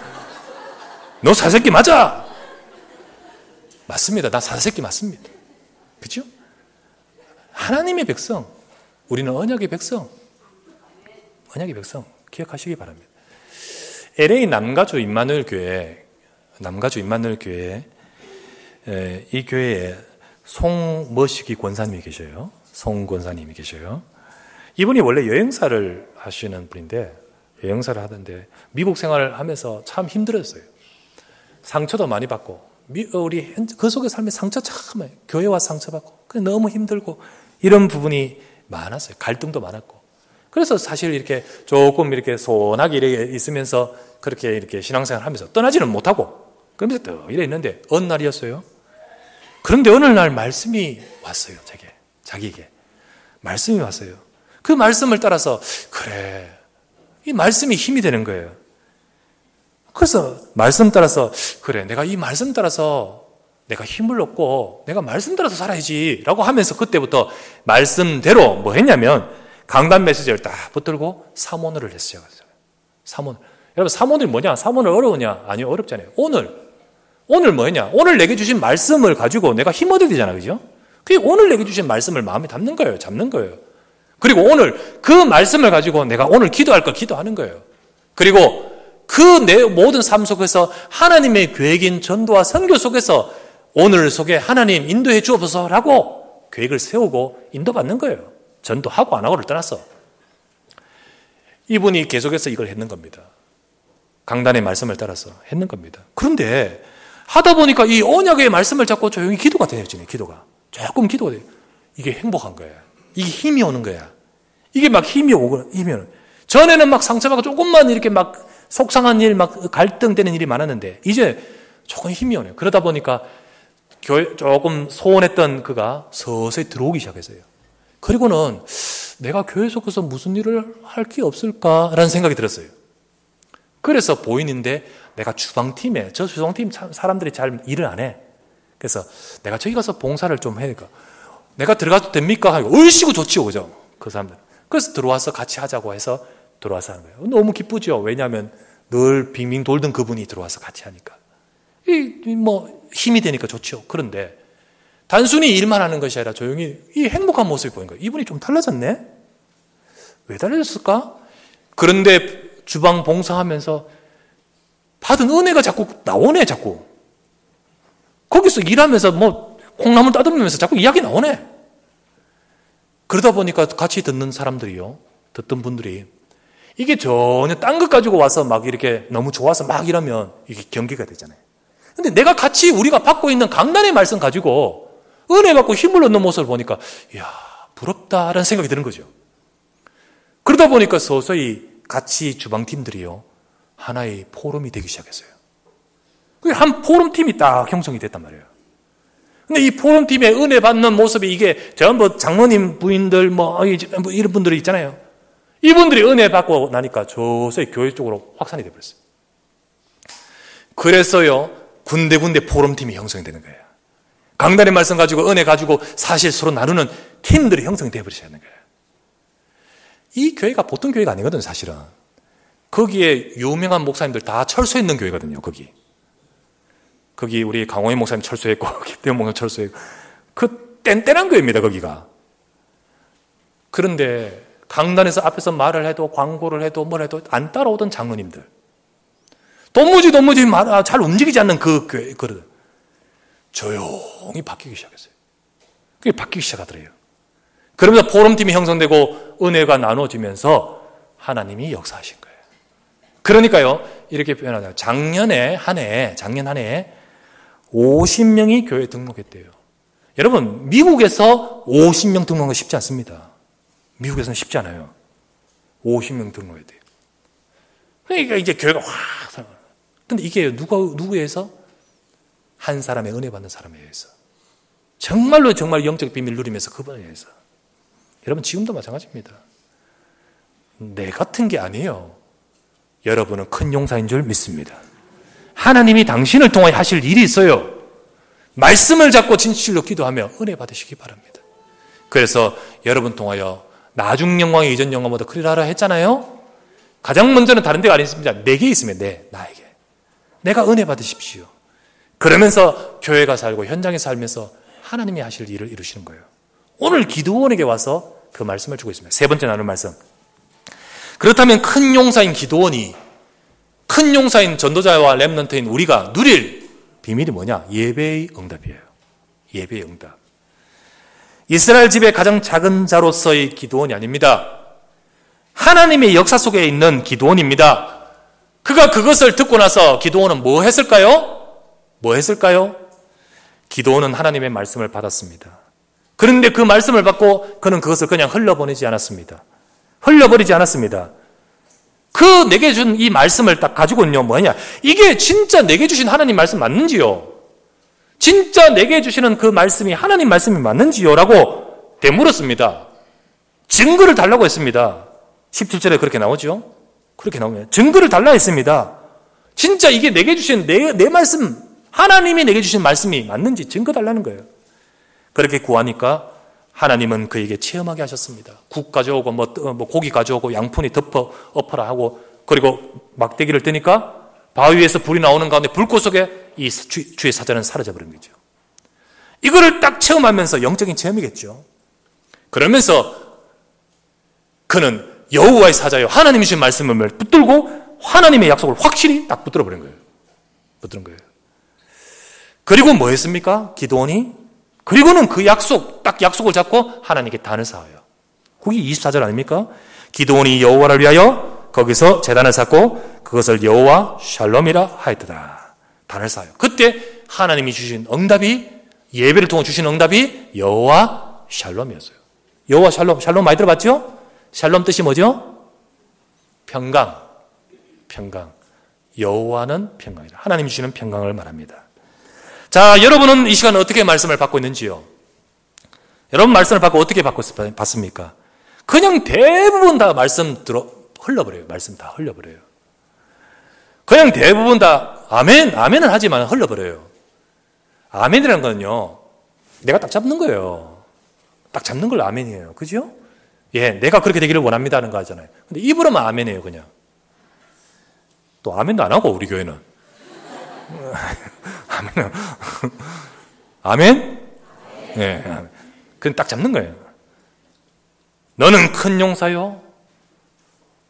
너 사자 새끼 맞아. 맞습니다. 나 사자 새끼 맞습니다. 그렇죠? 하나님의 백성, 우리는 언약의 백성, 언약의 백성 기억하시기 바랍니다. LA 남가주 임마누엘 교회, 이 교회에 송머시기 권사님이 계셔요. 송 권사님이 계셔요. 이분이 원래 여행사를 하시는 분인데, 여행사를 하던데 미국 생활을 하면서 참 힘들었어요. 상처도 많이 받고, 우리 그 속에 삶의 상처 참 많아요. 교회와 상처받고, 너무 힘들고 이런 부분이 많았어요. 갈등도 많았고. 그래서 사실 이렇게 조금 이렇게 소원하게 이렇게 있으면서 그렇게 이렇게 신앙생활 하면서 떠나지는 못하고, 그러면서 또 이래 있는데 어느 날이었어요. 그런데 어느 날 말씀이 왔어요. 자기에게. 말씀이 왔어요. 그 말씀을 따라서 그래, 이 말씀이 힘이 되는 거예요. 그래서 말씀 따라서 그래, 내가 이 말씀 따라서 내가 힘을 얻고 내가 말씀 따라서 살아야지 라고 하면서 그때부터 말씀대로 뭐 했냐면 강단 메시지를 딱 붙들고 사모늘을 했어요. 사모늘. 여러분, 사모늘이 뭐냐? 사모늘 어려우냐? 아니요, 어렵잖아요. 오늘 뭐냐? 오늘 내게 주신 말씀을 가지고 내가 힘 얻어야 되잖아, 그죠? 그게 오늘 내게 주신 말씀을 마음에 담는 거예요. 잡는 거예요. 그리고 오늘 그 말씀을 가지고 내가 오늘 기도할 거 기도하는 거예요. 그리고 그 내 모든 삶 속에서 하나님의 계획인 전도와 선교 속에서 오늘 속에 하나님 인도해 주옵소서라고 계획을 세우고 인도받는 거예요. 전도하고 안 하고를 떠났어. 이분이 계속해서 이걸 했는 겁니다. 강단의 말씀을 따라서 했는 겁니다. 그런데 하다 보니까 이 언약의 말씀을 잡고 조용히 기도가 되어지네. 조금 기도가 돼요. 이게 행복한 거야. 이게 힘이 오는 거야. 이게 막 힘이 오고, 전에는 막 상처받고 조금만 이렇게 막 속상한 일, 막 갈등되는 일이 많았는데, 이제 조금 힘이 오네요. 그러다 보니까 조금 소원했던 그가 서서히 들어오기 시작했어요. 그리고는 내가 교회 속에서 무슨 일을 할 게 없을까라는 생각이 들었어요. 그래서 보이는데 내가 주방팀에, 저 주방팀 사람들이 잘 일을 안 해. 그래서 내가 저기 가서 봉사를 좀 해니까 내가 들어가도 됩니까? 하니까 얼씨구 좋지요, 그죠? 그 사람들. 그래서 들어와서 같이 하자고 해서 들어와서 하는 거예요. 너무 기쁘죠. 왜냐하면 늘 빙빙 돌던 그분이 들어와서 같이 하니까. 힘이 되니까 좋죠. 그런데 단순히 일만 하는 것이 아니라 조용히 이 행복한 모습이 보인 거예요. 이분이 좀 달라졌네? 왜 달라졌을까? 그런데 주방 봉사하면서 받은 은혜가 자꾸 나오네, 자꾸. 거기서 일하면서 콩나물 따듬으면서 자꾸 이야기 나오네. 그러다 보니까 같이 듣는 사람들이요, 듣던 분들이 이게 전혀 딴 것 가지고 와서 막 이렇게 너무 좋아서 막 이러면 이게 경계가 되잖아요. 근데 내가 같이 우리가 받고 있는 강단의 말씀 가지고 은혜 받고 힘을 얻는 모습을 보니까 이야, 부럽다라는 생각이 드는 거죠. 그러다 보니까 서서히 같이 주방팀들이요, 하나의 포럼이 되기 시작했어요. 한 포럼팀이 딱 형성이 됐단 말이에요. 근데 이 포럼팀의 은혜 받는 모습이 이게 전부 장로님 부인들 이런 분들이 있잖아요. 이분들이 은혜 받고 나니까 서서히 교회 쪽으로 확산이 되어버렸어요. 그래서요, 군데군데 포럼팀이 형성이 되는 거예요. 강단의 말씀 가지고 은혜 가지고 사실 서로 나누는 팀들이 형성이 되어버리시는 거예요. 이 교회가 보통 교회가 아니거든요, 사실은. 거기에 유명한 목사님들 다 철수했는 교회거든요, 거기 우리 강호인 목사님 철수했고, 김대현 목사님 철수했고, 그 뗀뗀한 교회입니다, 거기가. 그런데 강단에서 앞에서 말을 해도 광고를 해도 뭘 해도 안 따라오던 장로님들, 도무지 잘 움직이지 않는 그 교회, 조용히 바뀌기 시작했어요. 그게 바뀌기 시작하더래요. 그러면서 포럼팀이 형성되고 은혜가 나눠지면서 하나님이 역사하신 거예요. 그러니까요, 이렇게 표현하잖아요. 작년 한 해에 50명이 교회에 등록했대요. 여러분, 미국에서 50명 등록은 쉽지 않습니다. 미국에서는 쉽지 않아요. 50명 등록했대요. 그러니까 이제 교회가 확 살아요. 근데 이게 누구에 의해서? 한 사람의 은혜 받는 사람에 의해서. 정말 영적 비밀을 누리면서 그분에 의해서. 여러분, 지금도 마찬가지입니다. 내 같은 게 아니에요. 여러분은 큰 용사인 줄 믿습니다. 하나님이 당신을 통하여 하실 일이 있어요. 말씀을 잡고 진실로 기도하며 은혜 받으시기 바랍니다. 그래서 여러분 통하여 나중 영광이 이전 영광보다 크리라 하라 했잖아요. 가장 먼저는 다른 데가 아니습니다. 내게 있으면 나에게. 내가 은혜 받으십시오. 그러면서 교회가 살고 현장에 살면서 하나님이 하실 일을 이루시는 거예요. 오늘 기드온에게 와서 그 말씀을 주고 있습니다. 세 번째 나눌 말씀. 그렇다면 큰 용사인 기드온이, 큰 용사인 전도자와 렘넌트인 우리가 누릴 비밀이 뭐냐? 예배의 응답이에요. 예배의 응답. 이스라엘 집의 가장 작은 자로서의 기드온이 아닙니다. 하나님의 역사 속에 있는 기드온입니다. 그가 그것을 듣고 나서 기드온은 뭐 했을까요? 기드온은 하나님의 말씀을 받았습니다. 그런데 그 말씀을 받고 그는 그것을 그냥 흘려버리지 않았습니다. 그 내게 준 이 말씀을 딱 가지고는요, 뭐냐? 이게 진짜 내게 주신 하나님 말씀 맞는지요? 진짜 내게 주시는 그 말씀이 하나님 말씀이 맞는지요? 라고 되물었습니다. 증거를 달라고 했습니다. 17절에 그렇게 나오죠? 그렇게 나오면 증거를 달라 했습니다. 진짜 이게 내게 주신 내 말씀, 하나님이 내게 주신 말씀이 맞는지 증거 달라는 거예요. 그렇게 구하니까 하나님은 그에게 체험하게 하셨습니다. 국 가져오고 뭐 고기 가져오고 양푼이 엎어라 하고, 그리고 막대기를 뜨니까 바위에서 불이 나오는 가운데 불꽃 속에 이 주의 사자는 사라져버린 거죠. 이거를 딱 체험하면서 영적인 체험이겠죠. 그러면서 그는 여호와의 사자요, 하나님이 주신 말씀을 붙들고 하나님의 약속을 확실히 딱 붙들어 버린 거예요. 붙드는 거예요. 그리고 뭐 했습니까? 기드온이? 그리고는 그 딱 약속을 잡고 하나님께 단을 쌓아요. 그게 24절 아닙니까? 기드온이 여호와를 위하여 거기서 제단을 쌓고 그것을 여호와 샬롬이라 하였더라. 단을 쌓아요. 그때 하나님이 주신 응답이, 예배를 통해 주신 응답이 여호와 샬롬이었어요. 여호와 샬롬 많이 들어봤죠? 샬롬 뜻이 뭐죠? 평강. 여호와는 평강이다. 하나님이 주시는 평강을 말합니다. 자, 여러분은 이 시간에 어떻게 말씀을 받고 있는지요? 여러분 말씀을 받고 어떻게 받습니까? 그냥 대부분 다 말씀 흘러버려요. 말씀 다 흘려버려요. 그냥 대부분 다 아멘은 하지만 흘려버려요. 아멘이라는 거는요, 내가 딱 잡는 거예요. 딱 잡는 걸 아멘이에요. 그죠? 예, 내가 그렇게 되기를 원합니다 하는 거 하잖아요. 근데 입으로만 아멘이에요, 그냥. 또 아멘도 안 하고, 우리 교회는. 아멘? 네, 그건 딱 잡는 거예요. 너는 큰 용사요,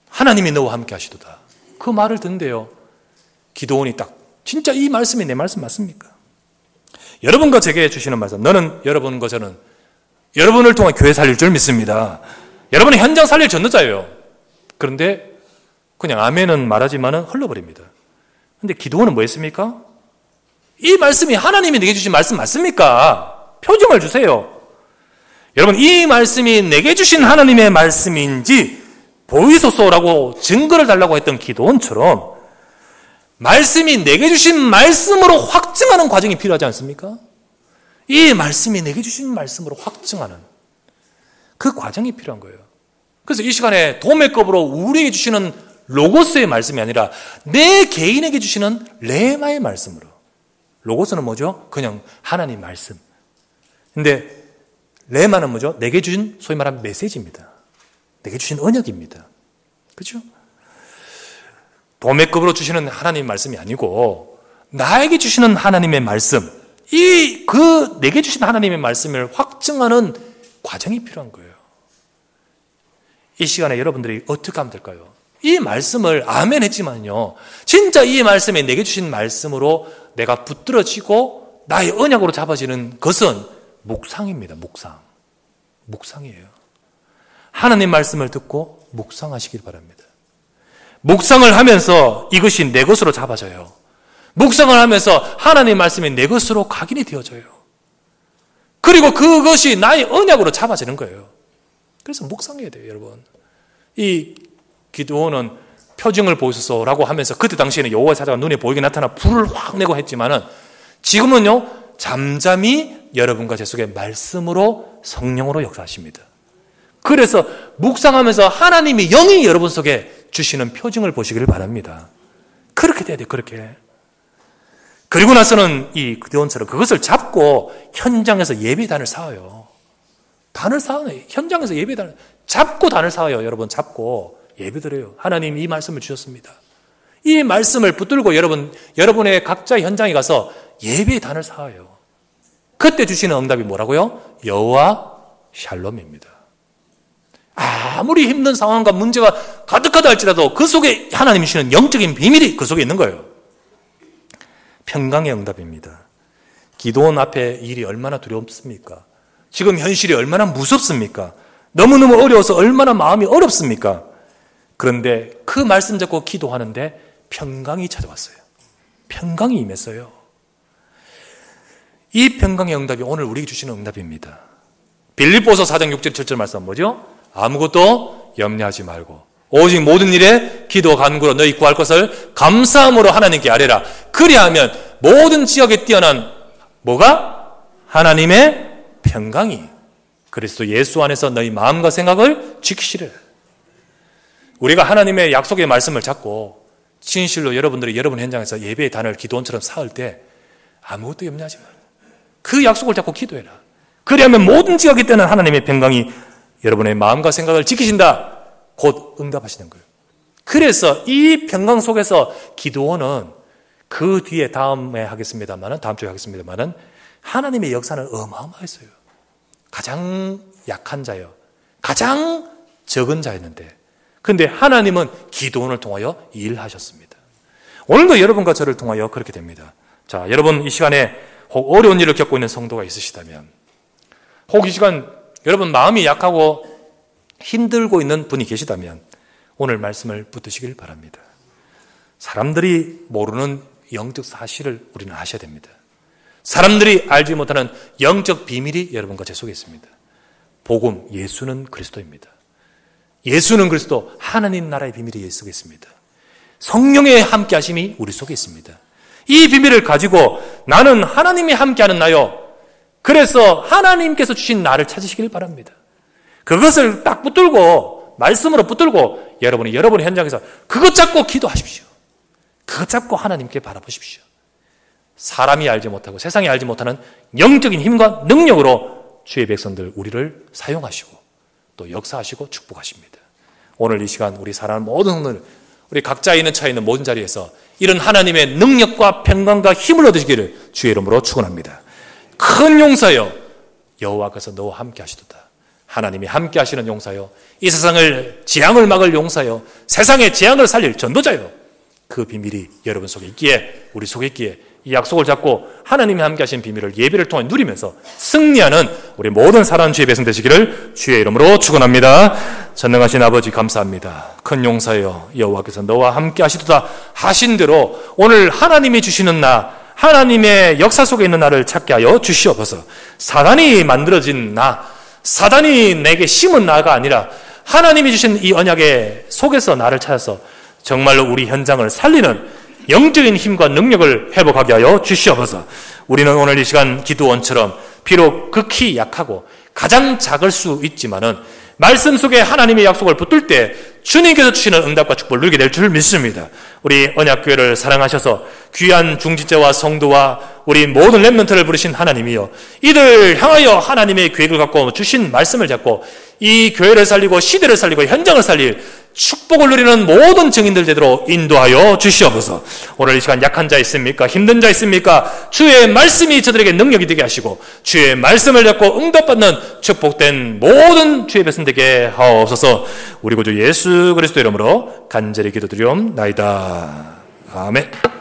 하나님이 너와 함께 하시도다. 그 말을 듣는데요, 기드온이 딱 진짜 이 말씀이 내 말씀 맞습니까? 여러분과 제게 주시는 말씀, 너는 여러분과 저는 여러분을 통해 교회 살릴 줄 믿습니다. 여러분은 현장 살릴 전도자예요. 그런데 그냥 아멘은 말하지만은 흘러버립니다. 근데 기드온은 뭐 했습니까? 이 말씀이 하나님이 내게 주신 말씀 맞습니까? 표정을 주세요. 여러분, 이 말씀이 내게 주신 하나님의 말씀인지 보이소서라고 증거를 달라고 했던 기드온처럼 말씀이 내게 주신 말씀으로 확증하는 과정이 필요하지 않습니까? 이 말씀이 내게 주신 말씀으로 확증하는 그 과정이 필요한 거예요. 그래서 이 시간에 도매급으로 우리에게 주시는 로고스의 말씀이 아니라 내 개인에게 주시는 레마의 말씀으로. 로고스는 뭐죠? 그냥 하나님 말씀. 근데 레마는 뭐죠? 내게 주신 소위 말하는 메시지입니다. 내게 주신 언약입니다. 그렇죠? 도매급으로 주시는 하나님 말씀이 아니고 나에게 주시는 하나님의 말씀, 내게 주신 하나님의 말씀을 확증하는 과정이 필요한 거예요. 이 시간에 여러분들이 어떻게 하면 될까요? 이 말씀을 아멘 했지만요, 진짜 이 말씀에 내게 주신 말씀으로 내가 붙들어지고 나의 언약으로 잡아지는 것은 묵상입니다. 묵상이에요. 하나님 말씀을 듣고 묵상하시길 바랍니다. 묵상을 하면서 이것이 내 것으로 잡아져요. 묵상을 하면서 하나님 말씀이 내 것으로 각인이 되어져요. 그리고 그것이 나의 언약으로 잡아지는 거예요. 그래서 묵상해야 돼요, 여러분. 이 기드온은 표징을 보소서라고 하면서 그때 당시에는 여호와의 사자가 눈에 보이게 나타나 불을 확 내고 했지만은 지금은요, 잠잠히 여러분과 제 속에 말씀으로 성령으로 역사하십니다. 그래서 묵상하면서 하나님이 영이 여러분 속에 주시는 표징을 보시기를 바랍니다. 그렇게 돼야 돼요, 그렇게. 그리고 나서는 이 기드온처럼 그것을 잡고 현장에서 예배단을 쌓아요. 단을 쌓아요. 현장에서 예배단을 잡고 단을 쌓아요. 여러분, 잡고 예배드려요. 하나님 이 말씀을 주셨습니다. 이 말씀을 붙들고 여러분의 각자의 현장에 가서 예배단을 쌓아요. 그때 주시는 응답이 뭐라고요? 여호와 샬롬입니다. 아무리 힘든 상황과 문제가 가득하다 할지라도 그 속에 하나님이 주시는 영적인 비밀이 그 속에 있는 거예요. 평강의 응답입니다. 기드온 앞에 일이 얼마나 두렵습니까? 지금 현실이 얼마나 무섭습니까? 너무너무 어려워서 얼마나 마음이 어렵습니까? 그런데 그 말씀 잡고 기도하는데 평강이 찾아왔어요. 평강이 임했어요. 이 평강의 응답이 오늘 우리에게 주시는 응답입니다. 빌립보서 4장 6절 7절 말씀 뭐죠? 아무것도 염려하지 말고 오직 모든 일에 기도 간구로 너희 구할 것을 감사함으로 하나님께 아뢰라. 그리하면 모든 지역에 뛰어난 뭐가? 하나님의 평강이 그리스도 예수 안에서 너희 마음과 생각을 지키시리라. 우리가 하나님의 약속의 말씀을 잡고 진실로 여러분들이 여러분 현장에서 예배의 단을 기도원처럼 쌓을 때 아무것도 염려하지 말고 그 약속을 잡고 기도해라. 그리하면 뭐든지 하기 때는 하나님의 평강이 여러분의 마음과 생각을 지키신다. 곧 응답하시는 거예요. 그래서 이 평강 속에서 기도원은 그 뒤에 다음 주에 하겠습니다만은 하나님의 역사는 어마어마했어요. 가장 약한 자요. 가장 적은 자였는데 근데 하나님은 기도원을 통하여 일하셨습니다. 오늘도 여러분과 저를 통하여 그렇게 됩니다. 자, 여러분 이 시간에 혹 어려운 일을 겪고 있는 성도가 있으시다면 혹 이 시간 여러분 마음이 약하고 힘들고 있는 분이 계시다면 오늘 말씀을 붙드시길 바랍니다. 사람들이 모르는 영적 사실을 우리는 아셔야 됩니다. 사람들이 알지 못하는 영적 비밀이 여러분과 제 속에 있습니다. 복음, 예수는 그리스도입니다. 예수는 그리스도, 하나님 나라의 비밀이 예수 속에 있습니다. 성령의 함께 하심이 우리 속에 있습니다. 이 비밀을 가지고 나는 하나님이 함께하는 나요. 그래서 하나님께서 주신 나를 찾으시길 바랍니다. 그것을 딱 붙들고 말씀으로 붙들고 여러분이 여러분 현장에서 그것 잡고 기도하십시오. 그것 잡고 하나님께 바라보십시오. 사람이 알지 못하고 세상이 알지 못하는 영적인 힘과 능력으로 주의 백성들 우리를 사용하시고 또 역사하시고 축복하십니다. 오늘 이 시간 우리 사랑하는 모든 성도들 우리 각자 있는 차에 있는 모든 자리에서 이런 하나님의 능력과 평강과 힘을 얻으시기를 주의 이름으로 축원합니다. 큰 용사여 여호와께서 너와 함께 하시도다. 하나님이 함께 하시는 용사여 이 세상을 재앙을 막을 용사여 세상의 재앙을 살릴 전도자여 그 비밀이 여러분 속에 있기에 우리 속에 있기에 이 약속을 잡고 하나님이 함께 하신 비밀을 예배를 통해 누리면서 승리하는 우리 모든 사랑하는 주의 백성 되시기를 주의 이름으로 축원합니다. 전능하신 아버지 감사합니다. 큰 용사여 여호와께서 너와 함께 하시도다 하신 대로 오늘 하나님이 주시는 나 하나님의 역사 속에 있는 나를 찾게 하여 주시옵소서. 사단이 만들어진 나 사단이 내게 심은 나가 아니라 하나님이 주신 이 언약의 속에서 나를 찾아서 정말로 우리 현장을 살리는 영적인 힘과 능력을 회복하게 하여 주시옵소서. 우리는 오늘 이 시간 기도원처럼 비록 극히 약하고 가장 작을 수 있지만은 말씀 속에 하나님의 약속을 붙들 때 주님께서 주시는 응답과 축복을 누리게 될 줄 믿습니다. 우리 언약교회를 사랑하셔서 귀한 중직자와 성도와 우리 모든 렘넌트를 부르신 하나님이여 이들 향하여 하나님의 계획을 갖고 주신 말씀을 잡고 이 교회를 살리고 시대를 살리고 현장을 살릴 축복을 누리는 모든 증인들 되도록 인도하여 주시옵소서. 오늘 이 시간 약한 자 있습니까? 힘든 자 있습니까? 주의 말씀이 저들에게 능력이 되게 하시고 주의 말씀을 잡고 응답받는 축복된 모든 주의 백성 되게 하옵소서. 우리 구주 예수 그리스도 이름으로 간절히 기도드리옵나이다. 아멘.